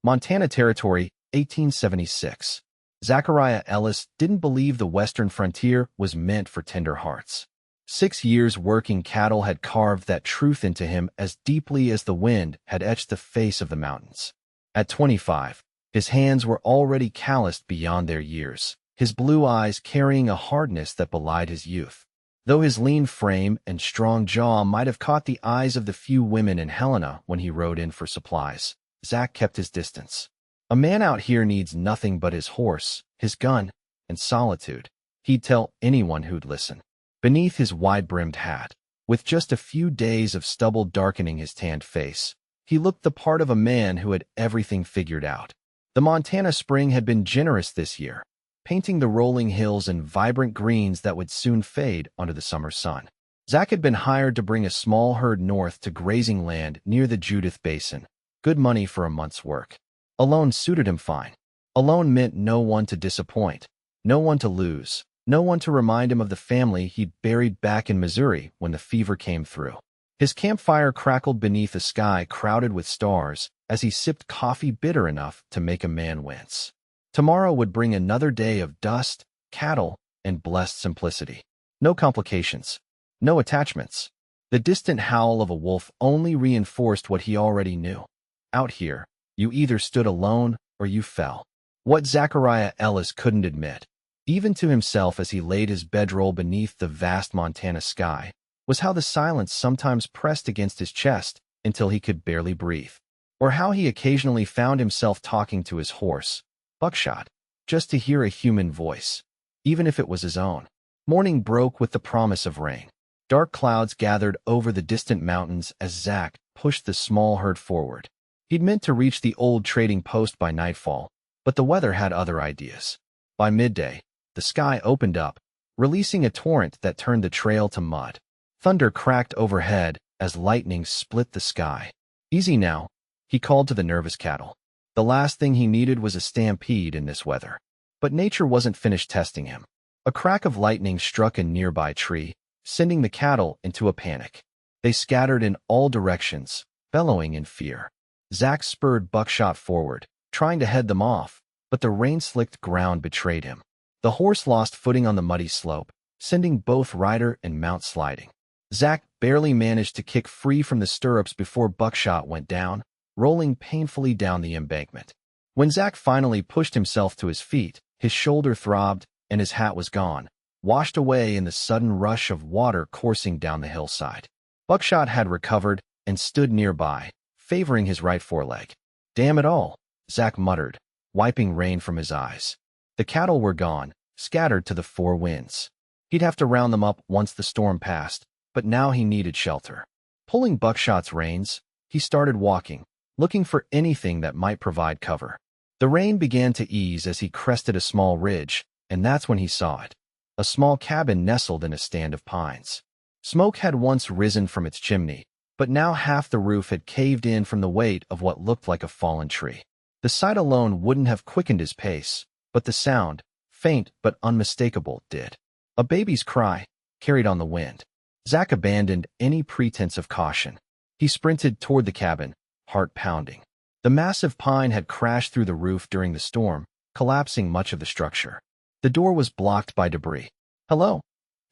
Montana Territory, 1876. Zachariah Ellis didn't believe the western frontier was meant for tender hearts. 6 years working cattle had carved that truth into him as deeply as the wind had etched the face of the mountains. At 25, his hands were already calloused beyond their years, his blue eyes carrying a hardness that belied his youth. Though his lean frame and strong jaw might have caught the eyes of the few women in Helena when he rode in for supplies, Zach kept his distance. A man out here needs nothing but his horse, his gun, and solitude, he'd tell anyone who'd listen. Beneath his wide-brimmed hat, with just a few days of stubble darkening his tanned face, he looked the part of a man who had everything figured out. The Montana spring had been generous this year, painting the rolling hills in vibrant greens that would soon fade under the summer sun. Zach had been hired to bring a small herd north to grazing land near the Judith Basin, good money for a month's work. Alone suited him fine. Alone meant no one to disappoint, no one to lose, no one to remind him of the family he'd buried back in Missouri when the fever came through. His campfire crackled beneath a sky crowded with stars as he sipped coffee bitter enough to make a man wince. Tomorrow would bring another day of dust, cattle, and blessed simplicity. No complications, no attachments. The distant howl of a wolf only reinforced what he already knew. Out here, you either stood alone or you fell. What Zachariah Ellis couldn't admit, even to himself as he laid his bedroll beneath the vast Montana sky, was how the silence sometimes pressed against his chest until he could barely breathe, or how he occasionally found himself talking to his horse, Buckshot, just to hear a human voice, even if it was his own. Morning broke with the promise of rain. Dark clouds gathered over the distant mountains as Zach pushed the small herd forward. He'd meant to reach the old trading post by nightfall, but the weather had other ideas. By midday, the sky opened up, releasing a torrent that turned the trail to mud. Thunder cracked overhead as lightning split the sky. Easy now, he called to the nervous cattle. The last thing he needed was a stampede in this weather. But nature wasn't finished testing him. A crack of lightning struck a nearby tree, sending the cattle into a panic. They scattered in all directions, bellowing in fear. Zach spurred Buckshot forward, trying to head them off, but the rain-slicked ground betrayed him. The horse lost footing on the muddy slope, sending both rider and mount sliding. Zach barely managed to kick free from the stirrups before Buckshot went down, rolling painfully down the embankment. When Zach finally pushed himself to his feet, his shoulder throbbed and his hat was gone, washed away in the sudden rush of water coursing down the hillside. Buckshot had recovered and stood nearby, favoring his right foreleg. "Damn it all," Zach muttered, wiping rain from his eyes. The cattle were gone, scattered to the four winds. He'd have to round them up once the storm passed, but now he needed shelter. Pulling Buckshot's reins, he started walking, looking for anything that might provide cover. The rain began to ease as he crested a small ridge, and that's when he saw it. A small cabin nestled in a stand of pines. Smoke had once risen from its chimney, but now half the roof had caved in from the weight of what looked like a fallen tree. The sight alone wouldn't have quickened his pace, but the sound, faint but unmistakable, did. A baby's cry, carried on the wind. Zach abandoned any pretense of caution. He sprinted toward the cabin, heart pounding. The massive pine had crashed through the roof during the storm, collapsing much of the structure. The door was blocked by debris. "Hello,"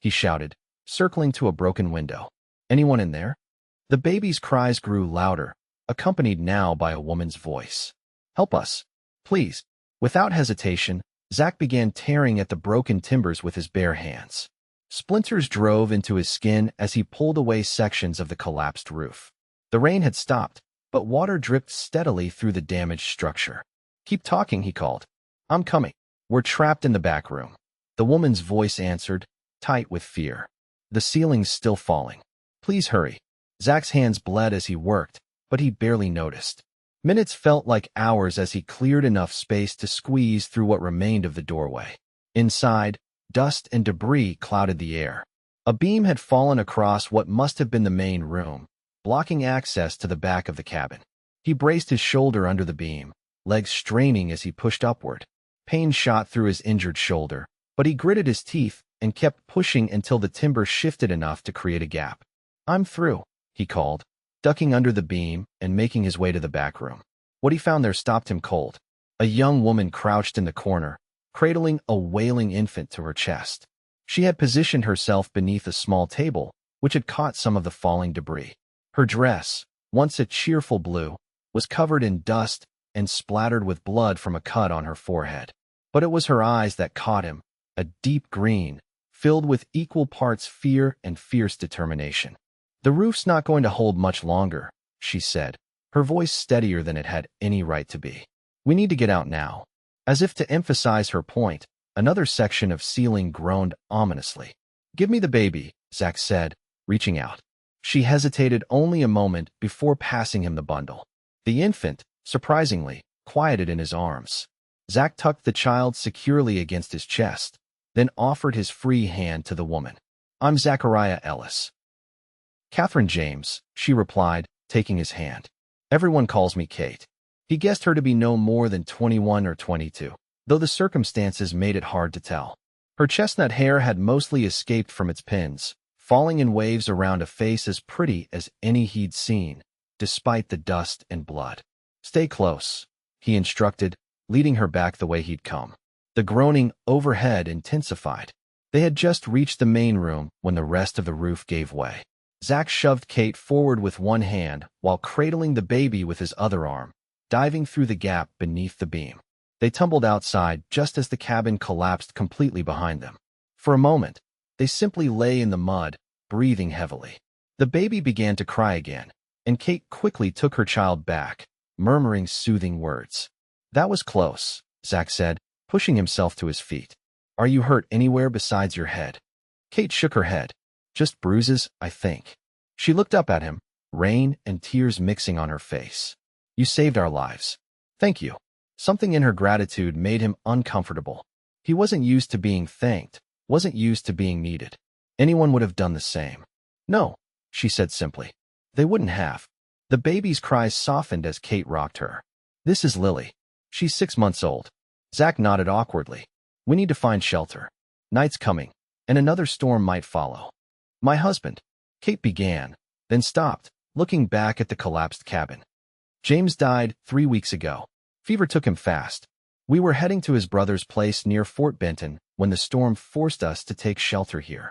he shouted, circling to a broken window. "Anyone in there?" The baby's cries grew louder, accompanied now by a woman's voice. "Help us, please." Without hesitation, Zach began tearing at the broken timbers with his bare hands. Splinters drove into his skin as he pulled away sections of the collapsed roof. The rain had stopped, but water dripped steadily through the damaged structure. "Keep talking," he called. "I'm coming." "We're trapped in the back room." The woman's voice answered, tight with fear. "The ceiling's still falling. Please hurry." Zach's hands bled as he worked, but he barely noticed. Minutes felt like hours as he cleared enough space to squeeze through what remained of the doorway. Inside, dust and debris clouded the air. A beam had fallen across what must have been the main room, blocking access to the back of the cabin. He braced his shoulder under the beam, legs straining as he pushed upward. Pain shot through his injured shoulder, but he gritted his teeth and kept pushing until the timber shifted enough to create a gap. "I'm through," he called, ducking under the beam and making his way to the back room. What he found there stopped him cold. A young woman crouched in the corner, cradling a wailing infant to her chest. She had positioned herself beneath a small table, which had caught some of the falling debris. Her dress, once a cheerful blue, was covered in dust and splattered with blood from a cut on her forehead. But it was her eyes that caught him, a deep green, filled with equal parts fear and fierce determination. "The roof's not going to hold much longer," she said, her voice steadier than it had any right to be. "We need to get out now." As if to emphasize her point, another section of ceiling groaned ominously. "Give me the baby," Zach said, reaching out. She hesitated only a moment before passing him the bundle. The infant, surprisingly, quieted in his arms. Zach tucked the child securely against his chest, then offered his free hand to the woman. "I'm Zachariah Ellis." "Katherine James," she replied, taking his hand. "Everyone calls me Kate." He guessed her to be no more than 21 or 22, though the circumstances made it hard to tell. Her chestnut hair had mostly escaped from its pins, falling in waves around a face as pretty as any he'd seen, despite the dust and blood. "Stay close," he instructed, leading her back the way he'd come. The groaning overhead intensified. They had just reached the main room when the rest of the roof gave way. Zach shoved Kate forward with one hand while cradling the baby with his other arm, diving through the gap beneath the beam. They tumbled outside just as the cabin collapsed completely behind them. For a moment, they simply lay in the mud, breathing heavily. The baby began to cry again, and Kate quickly took her child back, murmuring soothing words. "That was close," Zach said, pushing himself to his feet. "Are you hurt anywhere besides your head?" Kate shook her head. "Just bruises, I think." She looked up at him, rain and tears mixing on her face. "You saved our lives." "Thank you." Something in her gratitude made him uncomfortable. He wasn't used to being thanked, wasn't used to being needed. Anyone would have done the same. "No," she said simply. "They wouldn't have." The baby's cries softened as Kate rocked her. "This is Lily. She's 6 months old." Zach nodded awkwardly. "We need to find shelter. Night's coming, and another storm might follow." "My husband," Kate began, then stopped, looking back at the collapsed cabin. "James died 3 weeks ago. Fever took him fast. We were heading to his brother's place near Fort Benton when the storm forced us to take shelter here."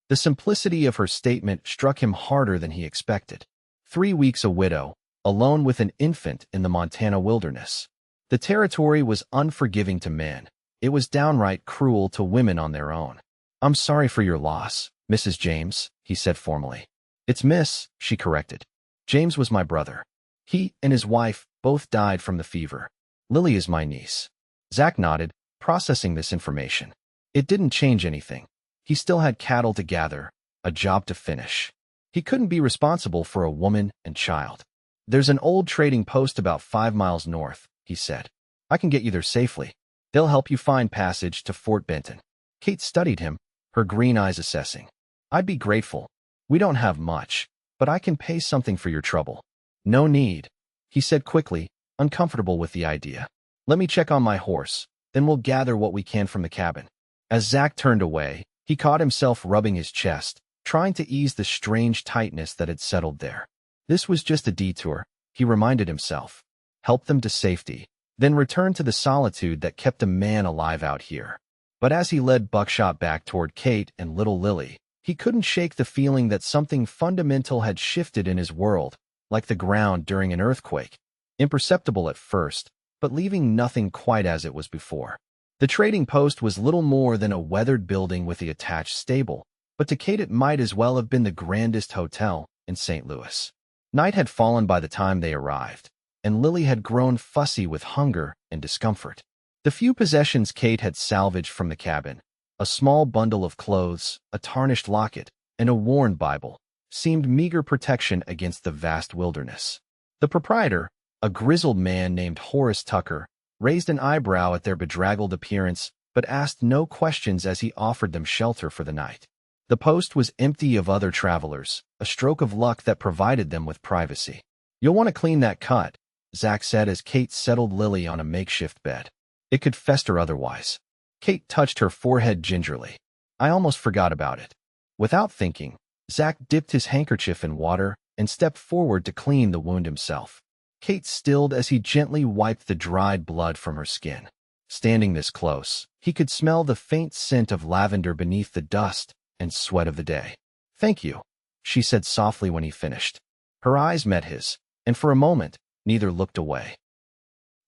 The simplicity of her statement struck him harder than he expected. 3 weeks a widow, alone with an infant in the Montana wilderness. The territory was unforgiving to men. It was downright cruel to women on their own. "I'm sorry for your loss, Mrs. James," he said formally. "It's Miss," she corrected. "James was my brother. He and his wife both died from the fever. Lily is my niece." Zach nodded, processing this information. It didn't change anything. He still had cattle to gather, a job to finish. He couldn't be responsible for a woman and child. "There's an old trading post about 5 miles north," he said. "I can get you there safely. They'll help you find passage to Fort Benton." Kate studied him, her green eyes assessing. "I'd be grateful. We don't have much, but I can pay something for your trouble." "No need," he said quickly, uncomfortable with the idea. "Let me check on my horse, then we'll gather what we can from the cabin." As Zach turned away, he caught himself rubbing his chest, trying to ease the strange tightness that had settled there. This was just a detour, he reminded himself. Help them to safety, then return to the solitude that kept a man alive out here. But as he led Buckshot back toward Kate and little Lily, he couldn't shake the feeling that something fundamental had shifted in his world, like the ground during an earthquake. Imperceptible at first, but leaving nothing quite as it was before. The trading post was little more than a weathered building with the attached stable, but to Kate it might as well have been the grandest hotel in St. Louis. Night had fallen by the time they arrived, and Lily had grown fussy with hunger and discomfort. The few possessions Kate had salvaged from the cabin, a small bundle of clothes, a tarnished locket, and a worn Bible, seemed meager protection against the vast wilderness. The proprietor, a grizzled man named Horace Tucker, raised an eyebrow at their bedraggled appearance, but asked no questions as he offered them shelter for the night. The post was empty of other travelers, a stroke of luck that provided them with privacy. "You'll want to clean that cut," Zach said as Kate settled Lily on a makeshift bed. "It could fester otherwise." Kate touched her forehead gingerly. "I almost forgot about it." Without thinking, Zach dipped his handkerchief in water and stepped forward to clean the wound himself. Kate stilled as he gently wiped the dried blood from her skin. Standing this close, he could smell the faint scent of lavender beneath the dust and sweat of the day. "Thank you," she said softly when he finished. Her eyes met his, and for a moment, neither looked away.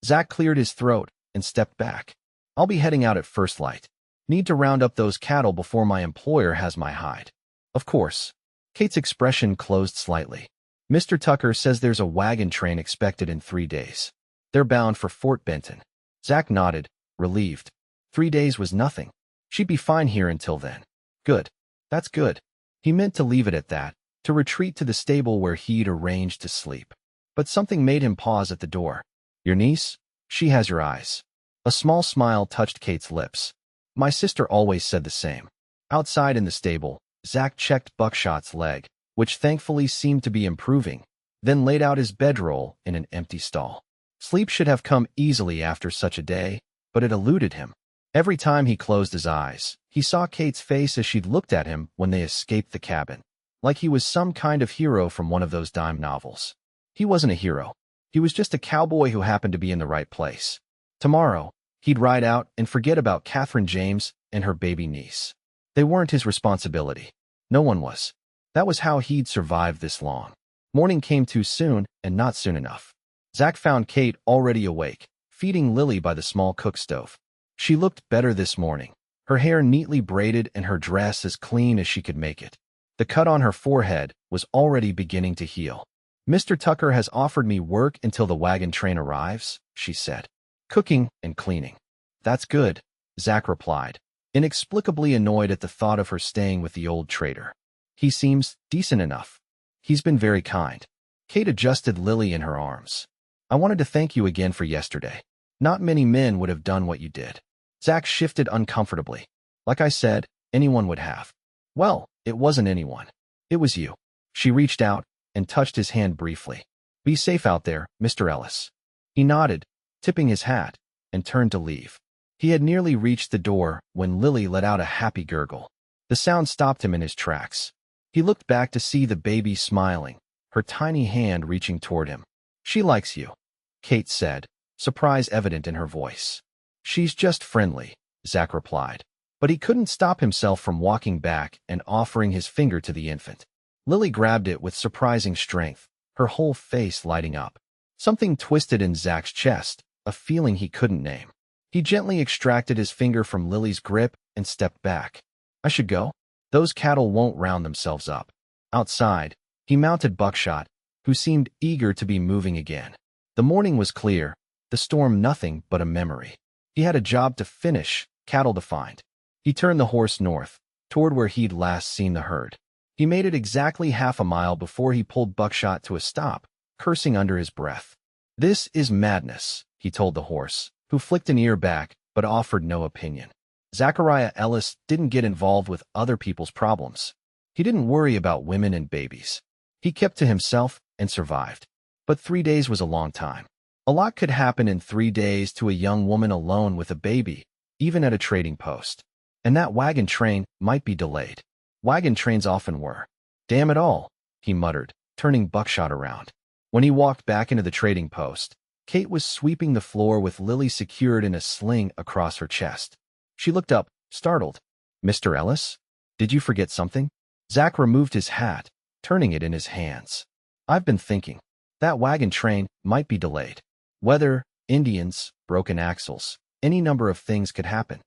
Zach cleared his throat and stepped back. "I'll be heading out at first light. Need to round up those cattle before my employer has my hide." "Of course." Kate's expression closed slightly. "Mr. Tucker says there's a wagon train expected in 3 days. They're bound for Fort Benton." Zach nodded, relieved. 3 days was nothing. She'd be fine here until then. Good. That's good. He meant to leave it at that, to retreat to the stable where he'd arranged to sleep. But something made him pause at the door. "Your niece? She has your eyes." A small smile touched Kate's lips. "My sister always said the same." Outside in the stable, Zach checked Buckshot's leg, which thankfully seemed to be improving, then laid out his bedroll in an empty stall. Sleep should have come easily after such a day, but it eluded him. Every time he closed his eyes, he saw Kate's face as she'd looked at him when they escaped the cabin, like he was some kind of hero from one of those dime novels. He wasn't a hero. He was just a cowboy who happened to be in the right place. Tomorrow, he'd ride out and forget about Katherine James and her baby niece. They weren't his responsibility. No one was. That was how he'd survived this long. Morning came too soon and not soon enough. Zach found Kate already awake, feeding Lily by the small cook stove. She looked better this morning, her hair neatly braided and her dress as clean as she could make it. The cut on her forehead was already beginning to heal. "Mr. Tucker has offered me work until the wagon train arrives," she said. "Cooking and cleaning." "That's good," Zach replied, inexplicably annoyed at the thought of her staying with the old trader. "He seems decent enough. He's been very kind." Kate adjusted Lily in her arms. "I wanted to thank you again for yesterday. Not many men would have done what you did." Zach shifted uncomfortably. "Like I said, anyone would have." "Well, it wasn't anyone. It was you." She reached out and touched his hand briefly. "Be safe out there, Mr. Ellis." He nodded, tipping his hat, and turned to leave. He had nearly reached the door when Lily let out a happy gurgle. The sound stopped him in his tracks. He looked back to see the baby smiling, her tiny hand reaching toward him. "She likes you," Kate said, surprise evident in her voice. "She's just friendly," Zach replied. But he couldn't stop himself from walking back and offering his finger to the infant. Lily grabbed it with surprising strength, her whole face lighting up. Something twisted in Zach's chest, a feeling he couldn't name. He gently extracted his finger from Lily's grip and stepped back. "I should go? Those cattle won't round themselves up." Outside, he mounted Buckshot, who seemed eager to be moving again. The morning was clear, the storm nothing but a memory. He had a job to finish, cattle to find. He turned the horse north, toward where he'd last seen the herd. He made it exactly half a mile before he pulled Buckshot to a stop, cursing under his breath. "This is madness," he told the horse, who flicked an ear back but offered no opinion. Zachariah Ellis didn't get involved with other people's problems. He didn't worry about women and babies. He kept to himself and survived. But 3 days was a long time. A lot could happen in 3 days to a young woman alone with a baby, even at a trading post. And that wagon train might be delayed. Wagon trains often were. "Damn it all," he muttered, turning Buckshot around. When he walked back into the trading post, Kate was sweeping the floor with Lily secured in a sling across her chest. She looked up, startled. "Mr. Ellis? Did you forget something?" Zach removed his hat, turning it in his hands. "I've been thinking. That wagon train might be delayed. Weather, Indians, broken axles, any number of things could happen."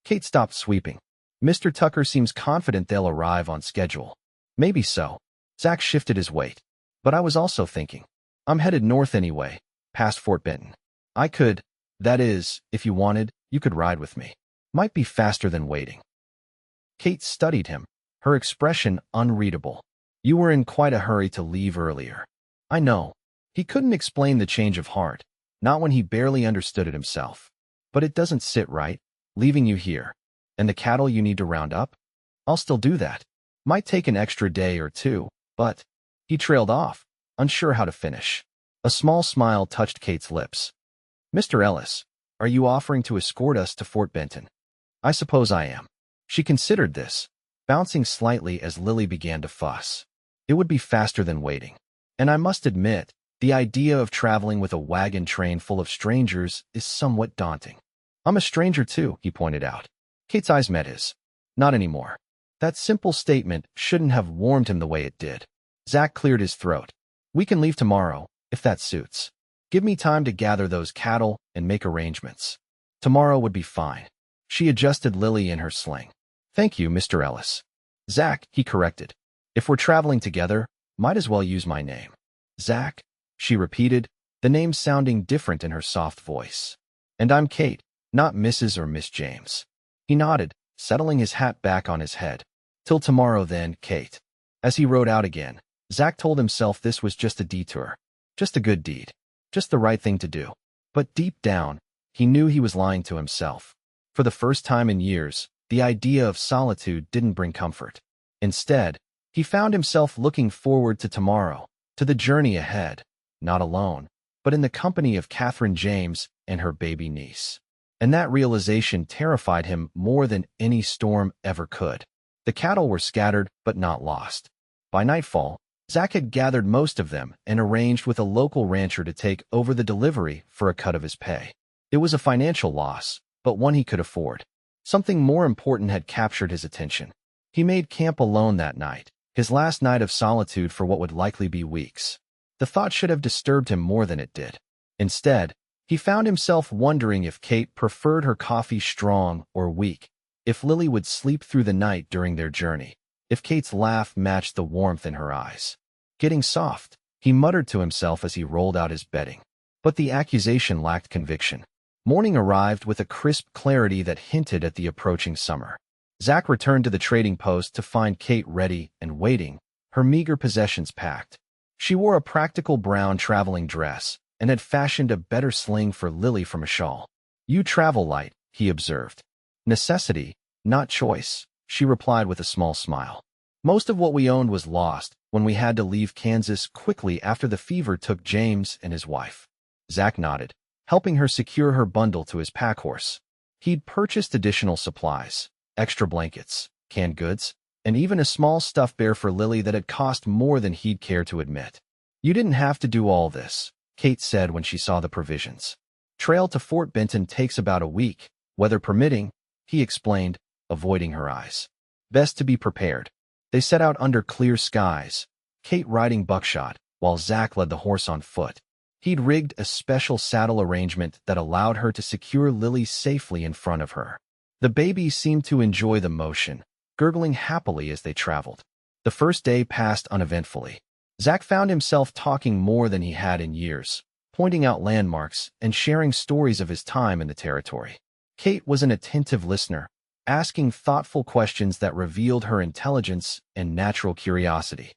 Kate stopped sweeping. "Mr. Tucker seems confident they'll arrive on schedule." "Maybe so." Zach shifted his weight. "But I was also thinking. I'm headed north anyway, past Fort Benton. I could, that is, if you wanted, you could ride with me. Might be faster than waiting." Kate studied him, her expression unreadable. "You were in quite a hurry to leave earlier." "I know." He couldn't explain the change of heart, not when he barely understood it himself. "But it doesn't sit right, leaving you here. And the cattle you need to round up? I'll still do that. Might take an extra day or two, but—" He trailed off, unsure how to finish. A small smile touched Kate's lips. "Mr. Ellis, are you offering to escort us to Fort Benton?" "I suppose I am." She considered this, bouncing slightly as Lily began to fuss. "It would be faster than waiting. And I must admit, The idea of traveling with a wagon train full of strangers is somewhat daunting. I'm a stranger too, he pointed out. Kate's eyes met his. Not anymore. That simple statement shouldn't have warmed him the way it did. Zach cleared his throat. We can leave tomorrow, if that suits. Give me time to gather those cattle and make arrangements. Tomorrow would be fine. She adjusted Lily in her sling. Thank you, Mr. Ellis. Zach, he corrected. If we're traveling together, might as well use my name. Zach, she repeated, the name sounding different in her soft voice. And I'm Kate, not Mrs. or Miss James. He nodded, settling his hat back on his head. Till tomorrow then, Kate. As he rode out again, Zach told himself this was just a detour. Just a good deed. Just the right thing to do. But deep down, he knew he was lying to himself. For the first time in years, the idea of solitude didn't bring comfort. Instead, he found himself looking forward to tomorrow, to the journey ahead, not alone, but in the company of Katherine James and her baby niece. And that realization terrified him more than any storm ever could. The cattle were scattered but not lost. By nightfall, Zach had gathered most of them and arranged with a local rancher to take over the delivery for a cut of his pay. It was a financial loss, but one he could afford. Something more important had captured his attention. He made camp alone that night, his last night of solitude for what would likely be weeks. The thought should have disturbed him more than it did. Instead, he found himself wondering if Kate preferred her coffee strong or weak, if Lily would sleep through the night during their journey, if Kate's laugh matched the warmth in her eyes. Getting soft, he muttered to himself as he rolled out his bedding. But the accusation lacked conviction. Morning arrived with a crisp clarity that hinted at the approaching summer. Zach returned to the trading post to find Kate ready and waiting, her meager possessions packed. She wore a practical brown traveling dress and had fashioned a better sling for Lily from a shawl. You travel light, he observed. Necessity, not choice, she replied with a small smile. Most of what we owned was lost when we had to leave Kansas quickly after the fever took James and his wife. Zach nodded, helping her secure her bundle to his pack horse. He'd purchased additional supplies, extra blankets, canned goods, and even a small stuffed bear for Lily that had cost more than he'd care to admit. You didn't have to do all this, Kate said when she saw the provisions. Trail to Fort Benton takes about a week, weather permitting, he explained, avoiding her eyes. Best to be prepared. They set out under clear skies, Kate riding buckshot, while Zach led the horse on foot. He'd rigged a special saddle arrangement that allowed her to secure Lily safely in front of her. The baby seemed to enjoy the motion, gurgling happily as they traveled. The first day passed uneventfully. Zach found himself talking more than he had in years, pointing out landmarks and sharing stories of his time in the territory. Kate was an attentive listener, asking thoughtful questions that revealed her intelligence and natural curiosity.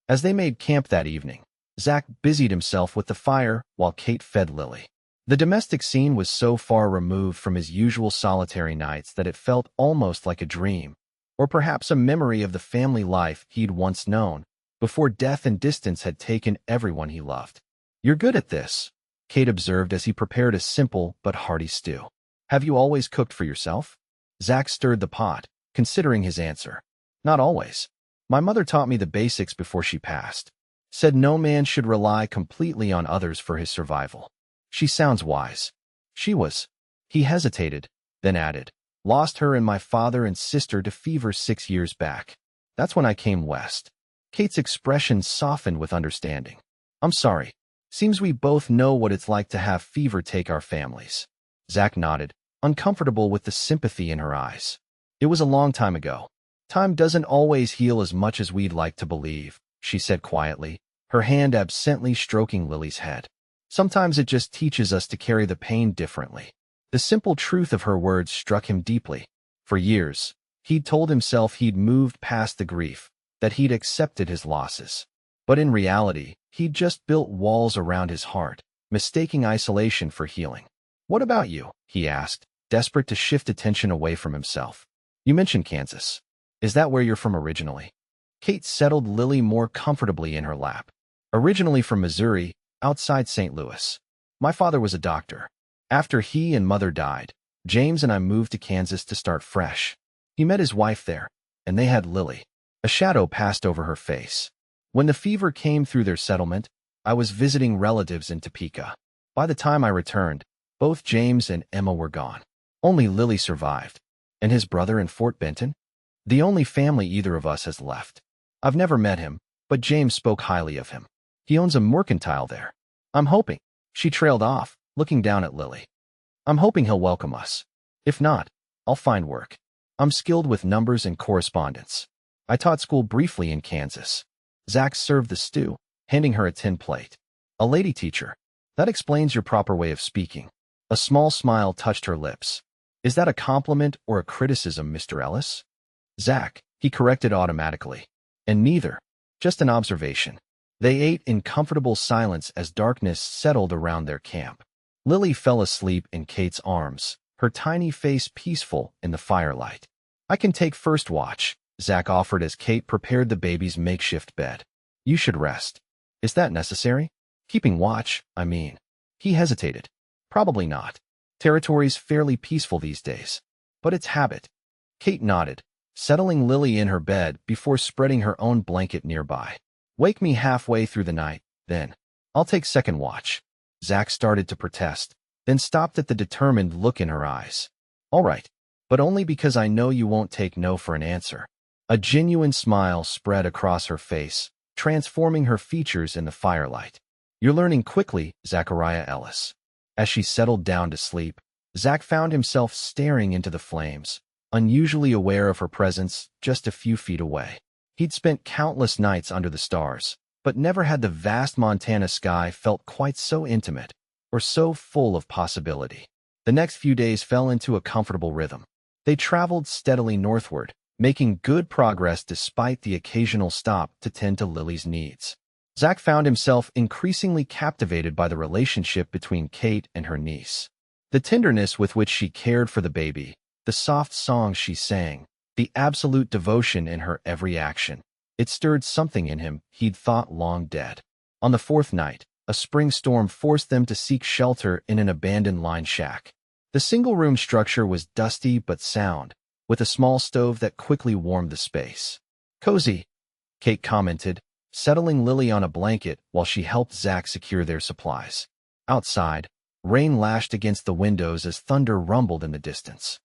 As they made camp that evening, Zach busied himself with the fire while Kate fed Lily. The domestic scene was so far removed from his usual solitary nights that it felt almost like a dream, or perhaps a memory of the family life he'd once known, before death and distance had taken everyone he loved. You're good at this, Kate observed as he prepared a simple but hearty stew. Have you always cooked for yourself? Zach stirred the pot, considering his answer. Not always. My mother taught me the basics before she passed. Said no man should rely completely on others for his survival. She sounds wise. She was. He hesitated, then added, lost her and my father and sister to fever 6 years back. That's when I came west. Kate's expression softened with understanding. I'm sorry. Seems we both know what it's like to have fever take our families. Zach nodded, uncomfortable with the sympathy in her eyes. It was a long time ago. Time doesn't always heal as much as we'd like to believe, she said quietly, her hand absently stroking Lily's head. Sometimes it just teaches us to carry the pain differently. The simple truth of her words struck him deeply. For years, he'd told himself he'd moved past the grief, that he'd accepted his losses. But in reality, he'd just built walls around his heart, mistaking isolation for healing. What about you? He asked, desperate to shift attention away from himself. You mentioned Kansas. Is that where you're from originally? Kate settled Lily more comfortably in her lap. Originally from Missouri, outside St. Louis. My father was a doctor. After he and mother died, James and I moved to Kansas to start fresh. He met his wife there, and they had Lily. A shadow passed over her face. When the fever came through their settlement, I was visiting relatives in Topeka. By the time I returned, both James and Emma were gone. Only Lily survived. And his brother in Fort Benton? The only family either of us has left. I've never met him, but James spoke highly of him. He owns a mercantile there. I'm hoping. She trailed off, looking down at Lily. I'm hoping he'll welcome us. If not, I'll find work. I'm skilled with numbers and correspondence. I taught school briefly in Kansas. Zach served the stew, handing her a tin plate. A lady teacher. That explains your proper way of speaking. A small smile touched her lips. Is that a compliment or a criticism, Mr. Ellis? Zach, he corrected automatically. And neither. Just an observation. They ate in comfortable silence as darkness settled around their camp. Lily fell asleep in Kate's arms, her tiny face peaceful in the firelight. I can take first watch, Zach offered as Kate prepared the baby's makeshift bed. You should rest. Is that necessary? Keeping watch, I mean. He hesitated. Probably not. Territory's fairly peaceful these days. But it's habit. Kate nodded, settling Lily in her bed before spreading her own blanket nearby. Wake me halfway through the night, then. I'll take second watch. Zach started to protest, then stopped at the determined look in her eyes. All right, but only because I know you won't take no for an answer. A genuine smile spread across her face, transforming her features in the firelight. You're learning quickly, Zachariah Ellis. As she settled down to sleep, Zach found himself staring into the flames, unusually aware of her presence just a few feet away. He'd spent countless nights under the stars, but never had the vast Montana sky felt quite so intimate or so full of possibility. The next few days fell into a comfortable rhythm. They traveled steadily northward, making good progress despite the occasional stop to tend to Lily's needs. Zach found himself increasingly captivated by the relationship between Kate and her niece. The tenderness with which she cared for the baby, the soft songs she sang, the absolute devotion in her every action. It stirred something in him he'd thought long dead. On the fourth night, a spring storm forced them to seek shelter in an abandoned line shack. The single-room structure was dusty but sound, with a small stove that quickly warmed the space. Cozy, Kate commented, settling Lily on a blanket while she helped Zach secure their supplies. Outside, rain lashed against the windows as thunder rumbled in the distance.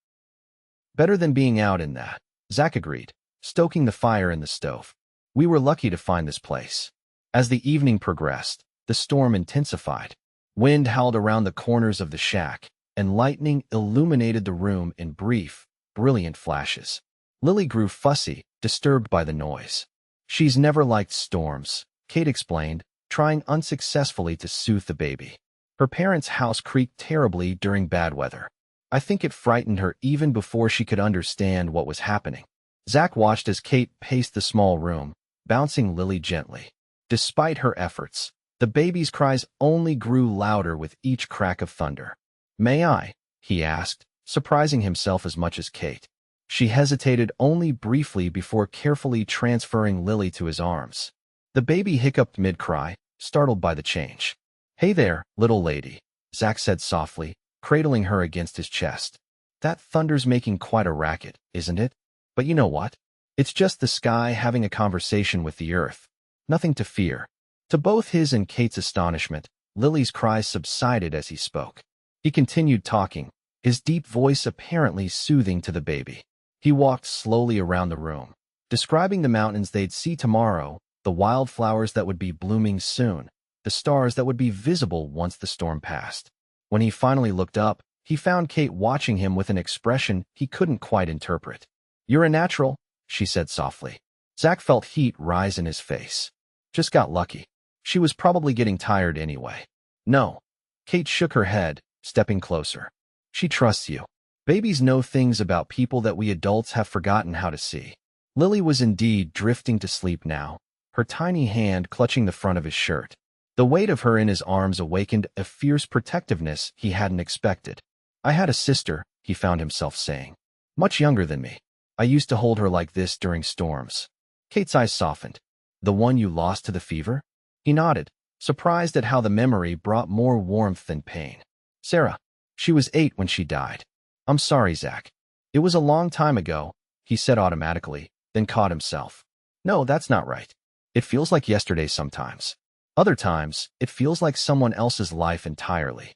Better than being out in that, Zach agreed, stoking the fire in the stove. We were lucky to find this place. As the evening progressed, the storm intensified. Wind howled around the corners of the shack, and lightning illuminated the room in brief, brilliant flashes. Lily grew fussy, disturbed by the noise. She's never liked storms, Kate explained, trying unsuccessfully to soothe the baby. Her parents' house creaked terribly during bad weather. I think it frightened her even before she could understand what was happening. Zach watched as Kate paced the small room, bouncing Lily gently. Despite her efforts, the baby's cries only grew louder with each crack of thunder. May I? He asked, surprising himself as much as Kate. She hesitated only briefly before carefully transferring Lily to his arms. The baby hiccuped mid-cry, startled by the change. Hey there, little lady, Zach said softly, cradling her against his chest. That thunder's making quite a racket, isn't it? But you know what? It's just the sky having a conversation with the earth. Nothing to fear. To both his and Kate's astonishment, Lily's cries subsided as he spoke. He continued talking, his deep voice apparently soothing to the baby. He walked slowly around the room, describing the mountains they'd see tomorrow, the wildflowers that would be blooming soon, the stars that would be visible once the storm passed. When he finally looked up, he found Kate watching him with an expression he couldn't quite interpret. You're a natural, she said softly. Zach felt heat rise in his face. Just got lucky. She was probably getting tired anyway. No. Kate shook her head, stepping closer. She trusts you. Babies know things about people that we adults have forgotten how to see. Lily was indeed drifting to sleep now, her tiny hand clutching the front of his shirt. The weight of her in his arms awakened a fierce protectiveness he hadn't expected. I had a sister, he found himself saying. Much younger than me. I used to hold her like this during storms. Kate's eyes softened. The one you lost to the fever? He nodded, surprised at how the memory brought more warmth than pain. Sarah. She was 8 when she died. I'm sorry, Zach. It was a long time ago, he said automatically, then caught himself. No, that's not right. It feels like yesterday sometimes. Other times, it feels like someone else's life entirely.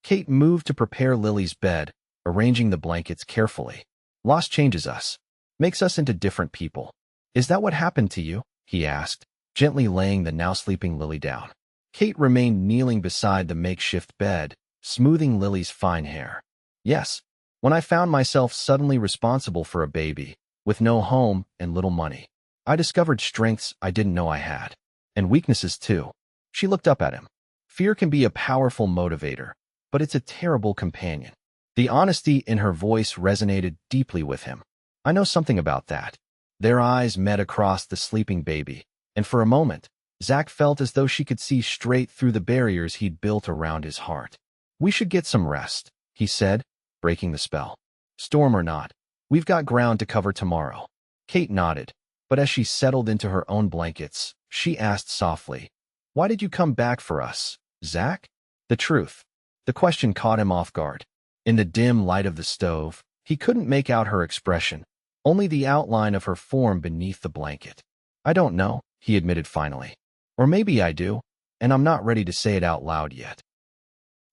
Kate moved to prepare Lily's bed, arranging the blankets carefully. Loss changes us, makes us into different people. Is that what happened to you? He asked, gently laying the now sleeping Lily down. Kate remained kneeling beside the makeshift bed, smoothing Lily's fine hair. Yes, when I found myself suddenly responsible for a baby, with no home and little money, I discovered strengths I didn't know I had. And weaknesses too. She looked up at him. Fear can be a powerful motivator, but it's a terrible companion. The honesty in her voice resonated deeply with him. I know something about that. Their eyes met across the sleeping baby, and for a moment, Zach felt as though she could see straight through the barriers he'd built around his heart. We should get some rest, he said, breaking the spell. Storm or not, we've got ground to cover tomorrow. Kate nodded, but as she settled into her own blankets, she asked softly, "Why did you come back for us, Zach?" The truth. The question caught him off guard. In the dim light of the stove, he couldn't make out her expression, only the outline of her form beneath the blanket. I don't know, he admitted finally. Or maybe I do, and I'm not ready to say it out loud yet.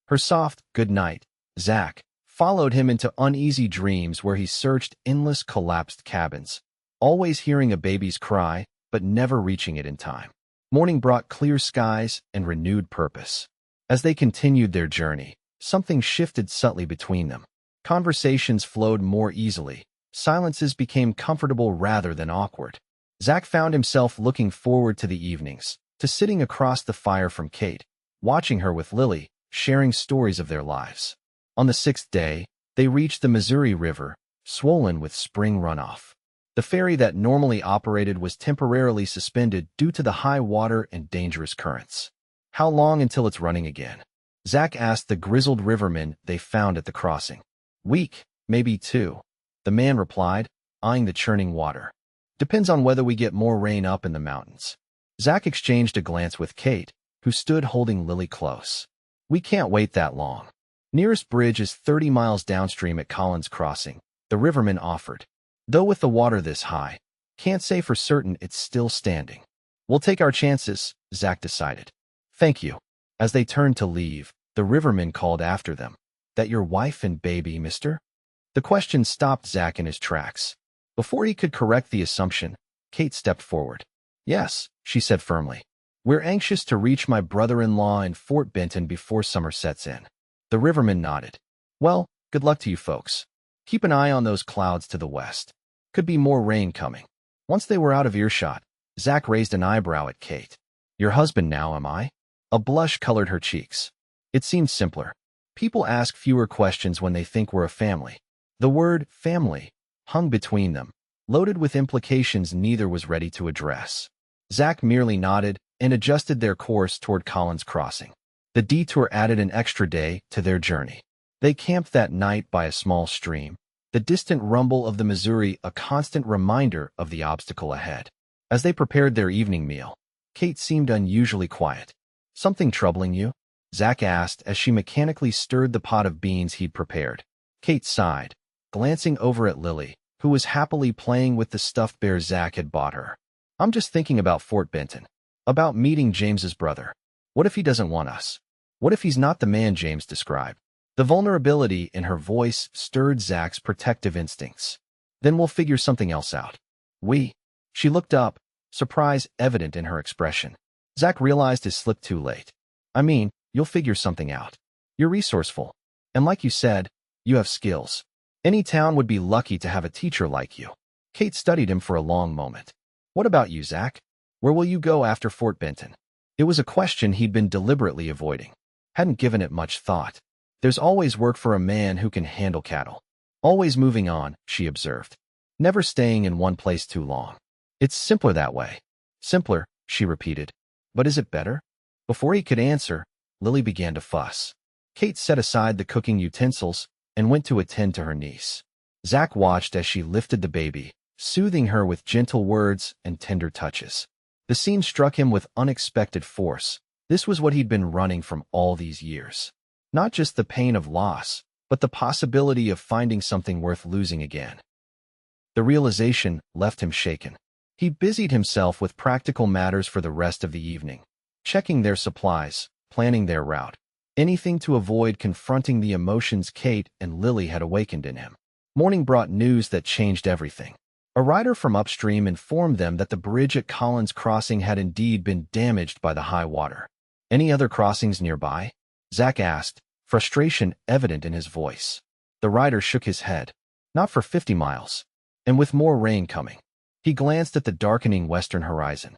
Her soft, "Good night, Zach," followed him into uneasy dreams where he searched endless collapsed cabins, always hearing a baby's cry, but never reaching it in time. Morning brought clear skies and renewed purpose. As they continued their journey, something shifted subtly between them. Conversations flowed more easily. Silences became comfortable rather than awkward. Zach found himself looking forward to the evenings, to sitting across the fire from Kate, watching her with Lily, sharing stories of their lives. On the 6th day, they reached the Missouri River, swollen with spring runoff. The ferry that normally operated was temporarily suspended due to the high water and dangerous currents. How long until it's running again? Zach asked the grizzled riverman they found at the crossing. Week, maybe 2. The man replied, eyeing the churning water. Depends on whether we get more rain up in the mountains. Zach exchanged a glance with Kate, who stood holding Lily close. We can't wait that long. Nearest bridge is 30 miles downstream at Collins Crossing, the riverman offered. Though with the water this high, can't say for certain it's still standing. We'll take our chances, Zach decided. Thank you. As they turned to leave, the riverman called after them. That your wife and baby, mister? The question stopped Zach in his tracks. Before he could correct the assumption, Kate stepped forward. Yes, she said firmly. We're anxious to reach my brother-in-law in Fort Benton before summer sets in. The riverman nodded. Well, good luck to you folks. Keep an eye on those clouds to the west. Could be more rain coming. Once they were out of earshot, Zach raised an eyebrow at Kate. Your husband now, am I? A blush colored her cheeks. It seemed simpler. People ask fewer questions when they think we're a family. The word family hung between them, loaded with implications neither was ready to address. Zach merely nodded and adjusted their course toward Collins Crossing. The detour added an extra day to their journey. They camped that night by a small stream, the distant rumble of the Missouri a constant reminder of the obstacle ahead. As they prepared their evening meal, Kate seemed unusually quiet. Something troubling you? Zach asked as she mechanically stirred the pot of beans he'd prepared. Kate sighed, glancing over at Lily, who was happily playing with the stuffed bear Zach had bought her. I'm just thinking about Fort Benton. About meeting James's brother. What if he doesn't want us? What if he's not the man James described? The vulnerability in her voice stirred Zach's protective instincts. Then we'll figure something else out. She looked up, surprise evident in her expression. Zach realized his slip too late. I mean, you'll figure something out. You're resourceful. And like you said, you have skills. Any town would be lucky to have a teacher like you. Kate studied him for a long moment. What about you, Zach? Where will you go after Fort Benton? It was a question he'd been deliberately avoiding. Hadn't given it much thought. There's always work for a man who can handle cattle. Always moving on, she observed. Never staying in one place too long. It's simpler that way. Simpler, she repeated. But is it better? Before he could answer, Lily began to fuss. Kate set aside the cooking utensils and went to attend to her niece. Zach watched as she lifted the baby, soothing her with gentle words and tender touches. The scene struck him with unexpected force. This was what he'd been running from all these years. Not just the pain of loss, but the possibility of finding something worth losing again. The realization left him shaken. He busied himself with practical matters for the rest of the evening. checking their supplies, planning their route. Anything to avoid confronting the emotions Kate and Lily had awakened in him. Morning brought news that changed everything. A rider from upstream informed them that the bridge at Collins Crossing had indeed been damaged by the high water. Any other crossings nearby? Zach asked, frustration evident in his voice. The rider shook his head. Not for 50 miles. And with more rain coming. He glanced at the darkening western horizon.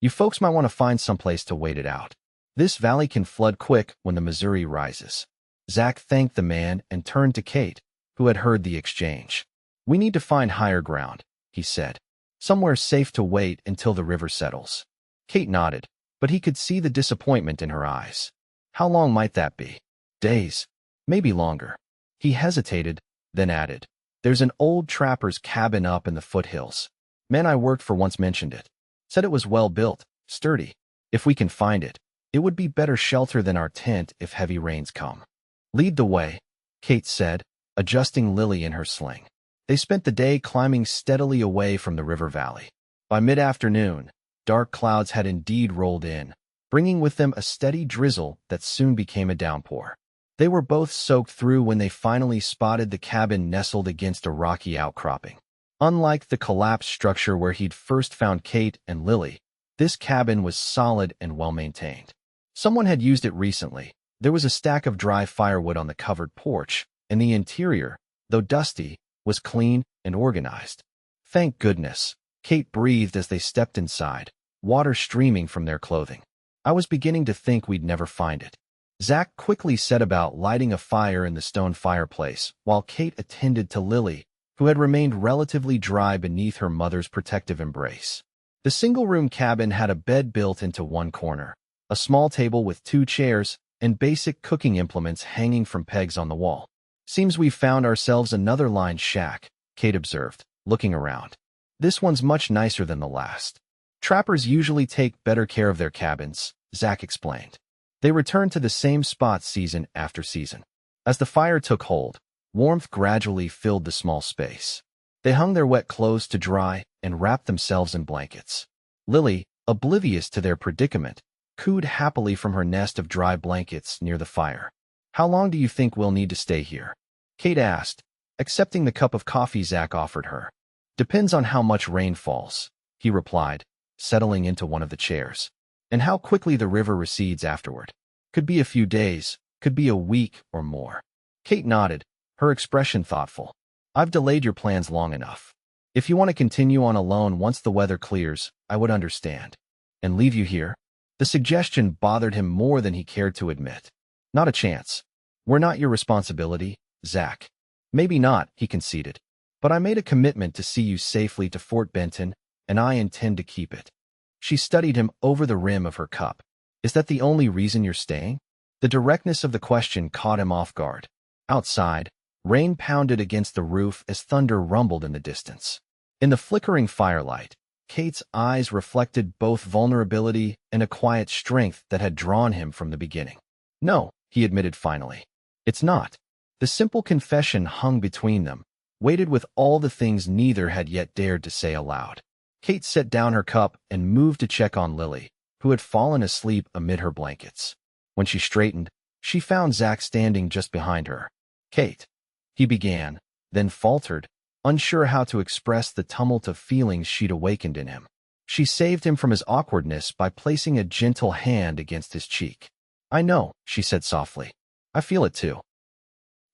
You folks might want to find someplace to wait it out. This valley can flood quick when the Missouri rises. Zach thanked the man and turned to Kate, who had heard the exchange. We need to find higher ground, he said. Somewhere safe to wait until the river settles. Kate nodded, but he could see the disappointment in her eyes. How long might that be? Days. Maybe longer. He hesitated, then added, There's an old trapper's cabin up in the foothills. Men I worked for once mentioned it. Said it was well built, sturdy. If we can find it, it would be better shelter than our tent if heavy rains come. Lead the way, Kate said, adjusting Lily in her sling. They spent the day climbing steadily away from the river valley. By mid-afternoon, dark clouds had indeed rolled in, bringing with them a steady drizzle that soon became a downpour. They were both soaked through when they finally spotted the cabin nestled against a rocky outcropping. Unlike the collapsed structure where he'd first found Kate and Lily, this cabin was solid and well-maintained. Someone had used it recently. There was a stack of dry firewood on the covered porch, and the interior, though dusty, was clean and organized. Thank goodness, Kate breathed as they stepped inside, water streaming from their clothing. I was beginning to think we'd never find it. Zach quickly set about lighting a fire in the stone fireplace, while Kate attended to Lily, who had remained relatively dry beneath her mother's protective embrace. The single-room cabin had a bed built into one corner, a small table with 2 chairs, and basic cooking implements hanging from pegs on the wall. Seems we've found ourselves another lined shack, Kate observed, looking around. This one's much nicer than the last. Trappers usually take better care of their cabins, Zach explained. They returned to the same spot season after season. As the fire took hold, warmth gradually filled the small space. They hung their wet clothes to dry and wrapped themselves in blankets. Lily, oblivious to their predicament, cooed happily from her nest of dry blankets near the fire. How long do you think we'll need to stay here? Kate asked, accepting the cup of coffee Zach offered her. Depends on how much rain falls, he replied, settling into one of the chairs. And how quickly the river recedes afterward. Could be a few days, could be a week or more. Kate nodded, her expression thoughtful. I've delayed your plans long enough. If you want to continue on alone once the weather clears, I would understand. And leave you here? The suggestion bothered him more than he cared to admit. Not a chance. We're not your responsibility, Zach. Maybe not, he conceded. But I made a commitment to see you safely to Fort Benton, and I intend to keep it. She studied him over the rim of her cup. Is that the only reason you're staying? The directness of the question caught him off guard. Outside, rain pounded against the roof as thunder rumbled in the distance. In the flickering firelight, Kate's eyes reflected both vulnerability and a quiet strength that had drawn him from the beginning. No, he admitted finally. It's not. The simple confession hung between them, weighted with all the things neither had yet dared to say aloud. Kate set down her cup and moved to check on Lily, who had fallen asleep amid her blankets. When she straightened, she found Zach standing just behind her. Kate, he began, then faltered, unsure how to express the tumult of feelings she'd awakened in him. She saved him from his awkwardness by placing a gentle hand against his cheek. I know, she said softly. I feel it too.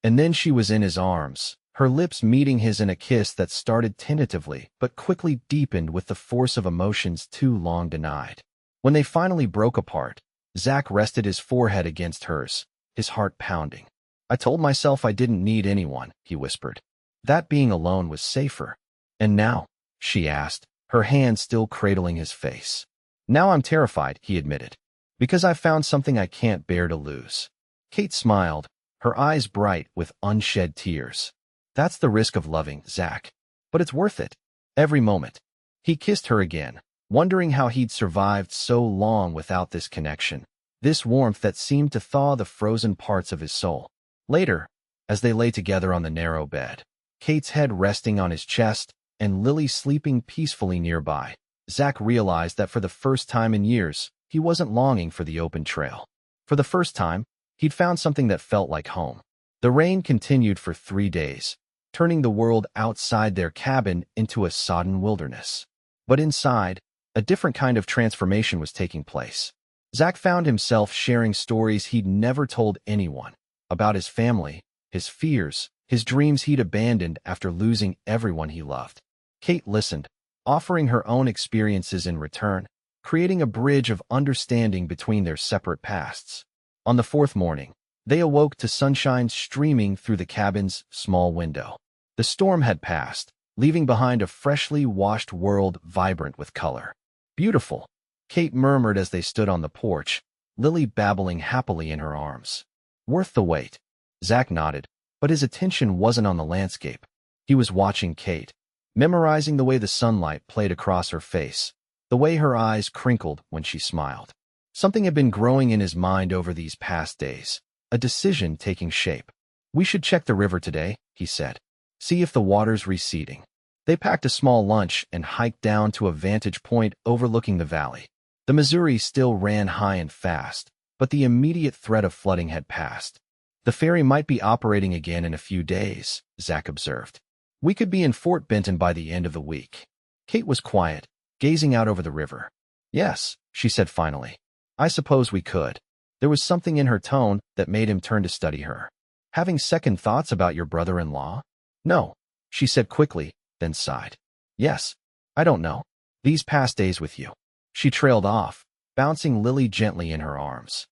And then she was in his arms, her lips meeting his in a kiss that started tentatively but quickly deepened with the force of emotions too long denied. When they finally broke apart, Zach rested his forehead against hers, his heart pounding. I told myself I didn't need anyone, he whispered. That being alone was safer. And now? She asked, her hand still cradling his face. Now I'm terrified, he admitted. Because I've found something I can't bear to lose. Kate smiled, her eyes bright with unshed tears. That's the risk of loving, Zach. But it's worth it. Every moment. He kissed her again, wondering how he'd survived so long without this connection, this warmth that seemed to thaw the frozen parts of his soul. Later, as they lay together on the narrow bed, Kate's head resting on his chest and Lily sleeping peacefully nearby, Zach realized that for the first time in years, he wasn't longing for the open trail. For the first time, he'd found something that felt like home. The rain continued for 3 days, turning the world outside their cabin into a sodden wilderness. But inside, a different kind of transformation was taking place. Zach found himself sharing stories he'd never told anyone about his family, his fears, his dreams he'd abandoned after losing everyone he loved. Kate listened, offering her own experiences in return, creating a bridge of understanding between their separate pasts. On the 4th morning, they awoke to sunshine streaming through the cabin's small window. The storm had passed, leaving behind a freshly washed world vibrant with color. "Beautiful," Kate murmured as they stood on the porch, Lily babbling happily in her arms. "Worth the wait." Zach nodded, but his attention wasn't on the landscape. He was watching Kate, memorizing the way the sunlight played across her face, the way her eyes crinkled when she smiled. Something had been growing in his mind over these past days, a decision taking shape. "We should check the river today," he said. "See if the water's receding." They packed a small lunch and hiked down to a vantage point overlooking the valley. The Missouri still ran high and fast, but the immediate threat of flooding had passed. "The ferry might be operating again in a few days," Zach observed. "We could be in Fort Benton by the end of the week." Kate was quiet, gazing out over the river. "Yes," she said finally. "I suppose we could." There was something in her tone that made him turn to study her. "Having second thoughts about your brother-in-law?" "No," she said quickly, then sighed. "Yes, I don't know. These past days with you." She trailed off, bouncing Lily gently in her arms.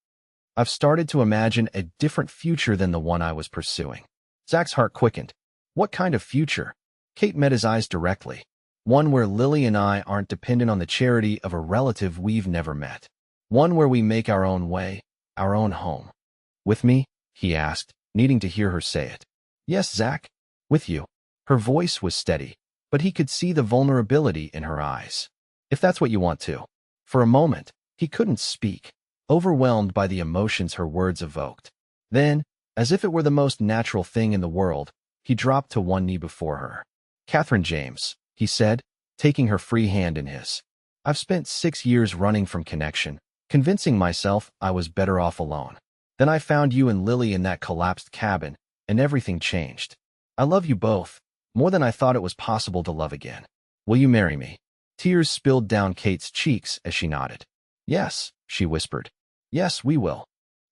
"I've started to imagine a different future than the one I was pursuing." Zach's heart quickened. "What kind of future?" Kate met his eyes directly. "One where Lily and I aren't dependent on the charity of a relative we've never met. One where we make our own way, our own home." "With me?" he asked, needing to hear her say it. "Yes, Zach, with you." Her voice was steady, but he could see the vulnerability in her eyes. "If that's what you want to." For a moment, he couldn't speak, overwhelmed by the emotions her words evoked. Then, as if it were the most natural thing in the world, he dropped to one knee before her. "Katherine James," he said, taking her free hand in his. "I've spent 6 years running from connection, convincing myself I was better off alone. Then I found you and Lily in that collapsed cabin, and everything changed. I love you both, more than I thought it was possible to love again. Will you marry me?" Tears spilled down Kate's cheeks as she nodded. "Yes," she whispered. "Yes, we will."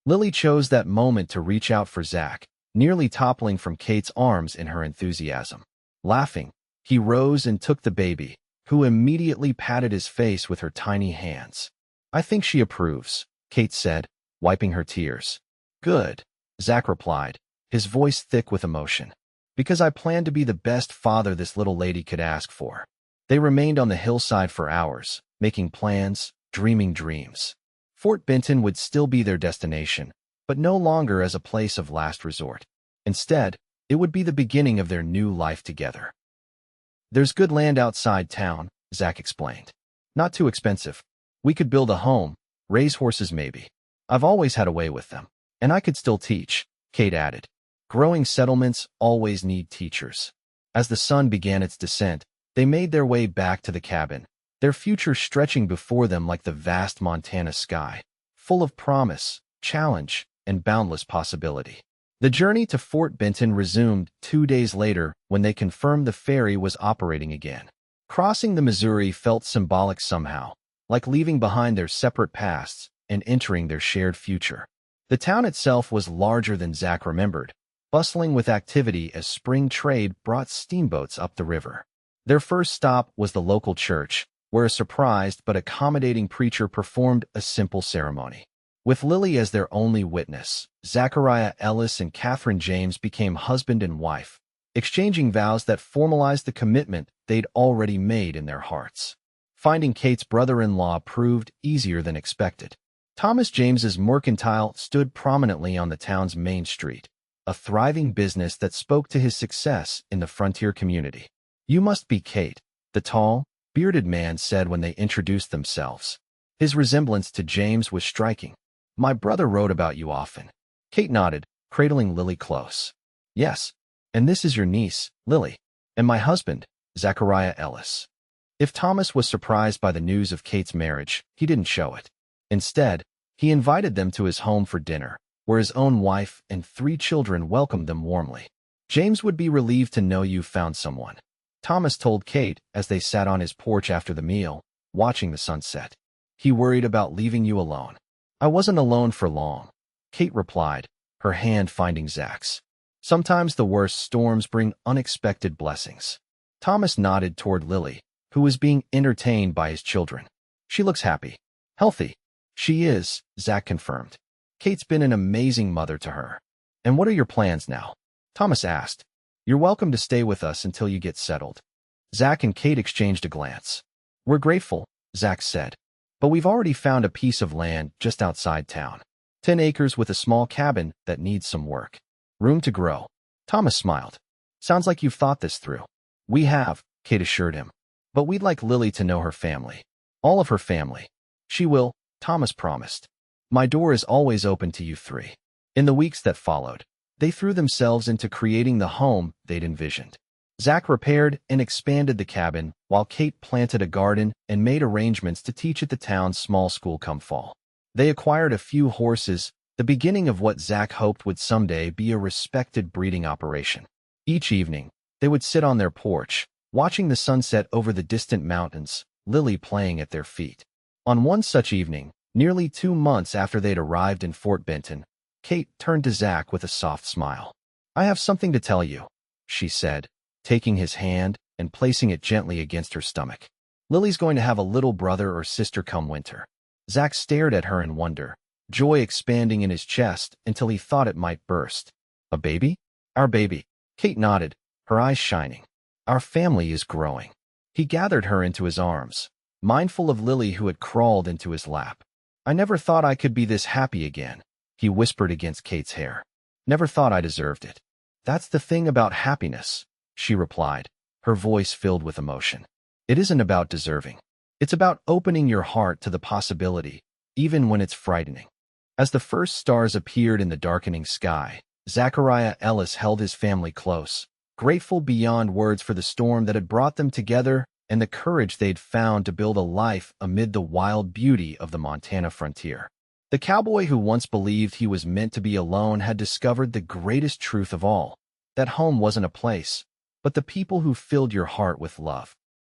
Lily chose that moment to reach out for Zach, nearly toppling from Kate's arms in her enthusiasm. Laughing, he rose and took the baby, who immediately patted his face with her tiny hands. "I think she approves," Kate said, wiping her tears. "Good," Zach replied, his voice thick with emotion. "Because I plan to be the best father this little lady could ask for." They remained on the hillside for hours, making plans, dreaming dreams. Fort Benton would still be their destination, but no longer as a place of last resort. Instead, it would be the beginning of their new life together. "There's good land outside town," Zach explained. "Not too expensive. We could build a home, raise horses maybe. I've always had a way with them. And I could still teach," Kate added. "Growing settlements always need teachers." As the sun began its descent, they made their way back to the cabin, their future stretching before them like the vast Montana sky, full of promise, challenge, and boundless possibility. The journey to Fort Benton resumed 2 days later when they confirmed the ferry was operating again. Crossing the Missouri felt symbolic somehow, like leaving behind their separate pasts and entering their shared future. The town itself was larger than Zach remembered, bustling with activity as spring trade brought steamboats up the river. Their first stop was the local church, where a surprised but accommodating preacher performed a simple ceremony. With Lily as their only witness, Zachariah Ellis and Katherine James became husband and wife, exchanging vows that formalized the commitment they'd already made in their hearts. Finding Kate's brother-in-law proved easier than expected. Thomas James's mercantile stood prominently on the town's main street, a thriving business that spoke to his success in the frontier community. "You must be Kate," the tall, bearded man said when they introduced themselves. His resemblance to James was striking. "My brother wrote about you often." Kate nodded, cradling Lily close. "Yes, and this is your niece, Lily, and my husband, Zachariah Ellis." If Thomas was surprised by the news of Kate's marriage, he didn't show it. Instead, he invited them to his home for dinner, where his own wife and 3 children welcomed them warmly. James would be relieved to know you found someone, Thomas told Kate as they sat on his porch after the meal, watching the sunset. He worried about leaving you alone. I wasn't alone for long, Kate replied, her hand finding Zach's. Sometimes the worst storms bring unexpected blessings. Thomas nodded toward Lily, who was being entertained by his children. She looks happy. Healthy. She is, Zach confirmed. Kate's been an amazing mother to her. And what are your plans now? Thomas asked. You're welcome to stay with us until you get settled. Zach and Kate exchanged a glance. We're grateful, Zach said. But we've already found a piece of land just outside town. 10 acres with a small cabin that needs some work. Room to grow. Thomas smiled. Sounds like you've thought this through. We have, Kate assured him. But we'd like Lily to know her family. All of her family. She will, Thomas promised. My door is always open to you 3. In the weeks that followed, they threw themselves into creating the home they'd envisioned. Zach repaired and expanded the cabin, while Kate planted a garden and made arrangements to teach at the town's small school come fall. They acquired a few horses, the beginning of what Zach hoped would someday be a respected breeding operation. Each evening, they would sit on their porch, watching the sunset over the distant mountains, Lily playing at their feet. On one such evening, nearly 2 months after they'd arrived in Fort Benton, Kate turned to Zach with a soft smile. I have something to tell you, she said, taking his hand and placing it gently against her stomach. Lily's going to have a little brother or sister come winter. Zach stared at her in wonder, joy expanding in his chest until he thought it might burst. A baby? Our baby. Kate nodded, her eyes shining. Our family is growing. He gathered her into his arms, mindful of Lily who had crawled into his lap. I never thought I could be this happy again, he whispered against Kate's hair. Never thought I deserved it. That's the thing about happiness, she replied, her voice filled with emotion. It isn't about deserving. It's about opening your heart to the possibility, even when it's frightening. As the first stars appeared in the darkening sky, Zachariah Ellis held his family close, grateful beyond words for the storm that had brought them together and the courage they'd found to build a life amid the wild beauty of the Montana frontier. The cowboy who once believed he was meant to be alone had discovered the greatest truth of all, that home wasn't a place, but the people who filled your heart with love.